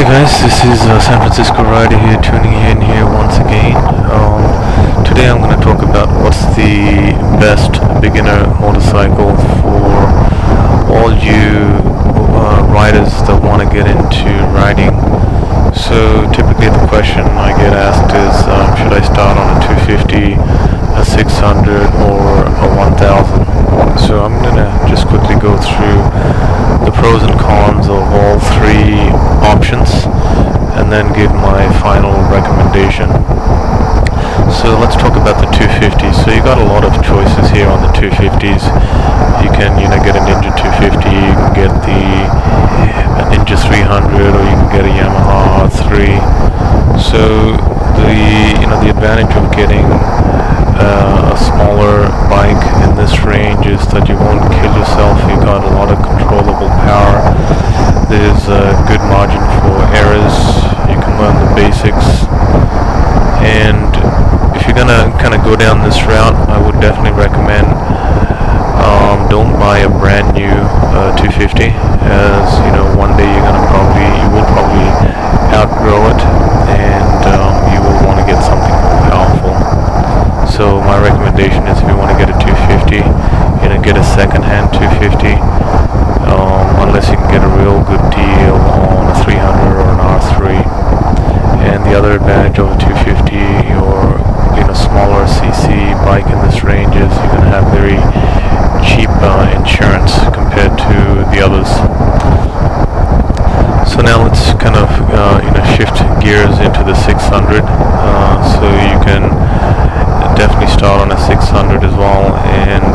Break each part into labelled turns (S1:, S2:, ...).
S1: Guys, this is San Francisco Rider here, tuning in here once again. Today I'm going to talk about what's the best beginner motorcycle for all you riders that want to get into riding. So typically the question I get asked is, should I start on a 250, a 600 or a 1000? So I'm going to just quickly go through the pros and cons of all three options and then give my final recommendation. So let's talk about the 250s. So you got a lot of choices here on the 250s. You can get a Ninja 250, you can get a Ninja 300, or you can get a Yamaha R3. So the advantage of getting a smaller bike in this range is that you won't kill yourself. You got a lot of controllable power. There's a good margin for errors. You can learn the basics. And if you're gonna kind of go down this route, I would definitely recommend don't buy a brand new 250, as one day you will probably outgrow it, and you will want to get something more powerful. So my recommendation is, if you want to get a 250, get a second-hand 250, unless you can get a real good deal on a 300 or an R3. And the other advantage of a 250 or smaller CC bike in this range is you're going to have very cheap insurance compared to the others. So now let's kind of shift gears into the 600. So you can definitely start on a 600 as well, and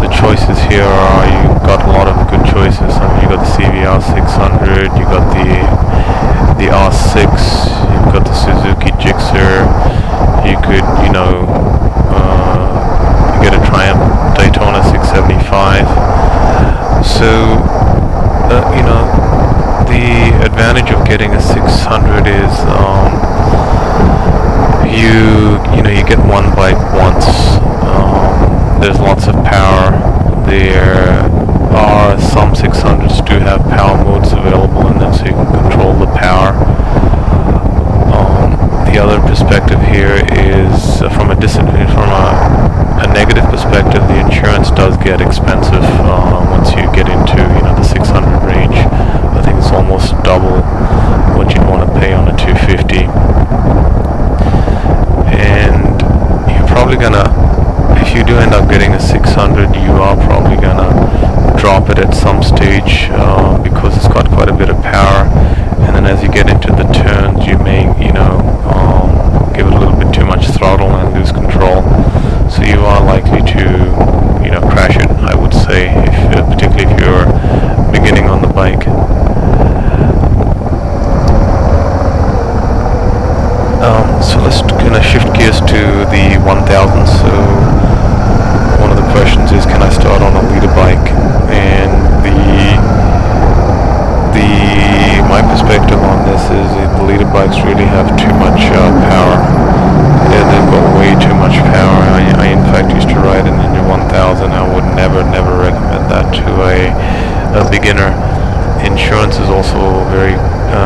S1: the choices here are, you've got a lot of good choices. I mean, you got the CVR 600, you got the R6, you've got the Suzuki Gixxer, you could get a Triumph Daytona 675. So the advantage of getting a 600 is you get one bike once. There's lots of power. There are some 600s do have power modes available in them, so you can control the power. The other perspective here is from a negative perspective. The insurance does get expensive once you get into the 600 range. I think it's almost double what you'd want to pay on a 250. And you're probably gonna, if you do end up getting a 600, you are probably gonna drop it at some stage because it's got quite a bit of power. And then as you get into the turns, you may give it a little bit too much throttle and lose control. So you are likely to crash it, I would say, particularly if you're beginning on the bike. So let's kind of shift gears to the 1000. So one of the questions is, can I start on a leader bike? And my perspective on this is that the leader bikes really have too much power. Yeah, they've got way too much power. I in fact used to ride a Ninja 1000. I would never recommend that to a beginner. Insurance is also very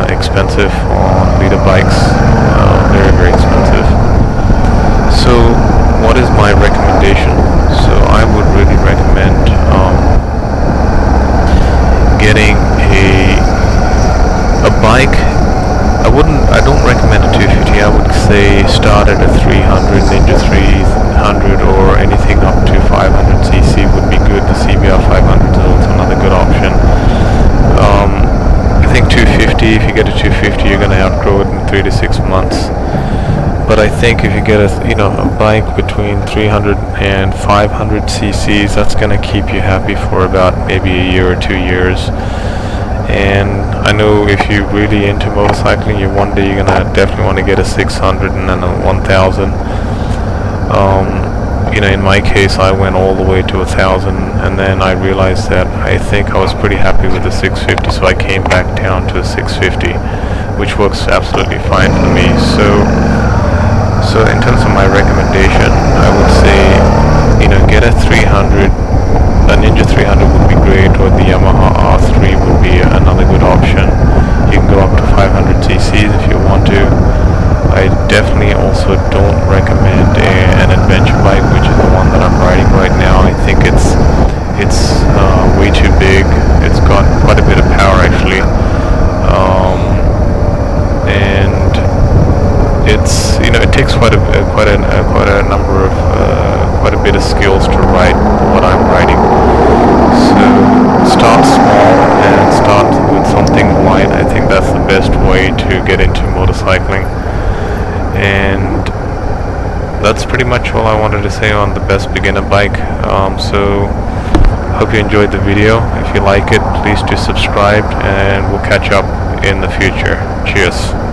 S1: expensive on leader bikes, very expensive. So what is my recommendation? So I would really recommend getting a bike. I don't recommend a 250. I would say start at a 300, Ninja 300, or anything up to 500cc would be good. The CBR 500 is also another good option. I think 250, if you get a 250, you're going to outgrow it in 3 to 6 months. But I think if you get a bike between 300 and 500 cc's, that's going to keep you happy for about maybe a year or 2 years. And I know if you're really into motorcycling, one day you're gonna definitely want to get a 600 and then a 1000. In my case, I went all the way to 1000, and then I realized that I think I was pretty happy with the 650, so I came back down to a 650, which works absolutely fine for me. So in terms of my recommendation, I would say get a 300. A Ninja 300 would be great, or the Yamaha R3 would be another good option. You can go up to 500 say on the best beginner bike. So hope you enjoyed the video. If you like it, please do subscribe, and we'll catch up in the future. Cheers.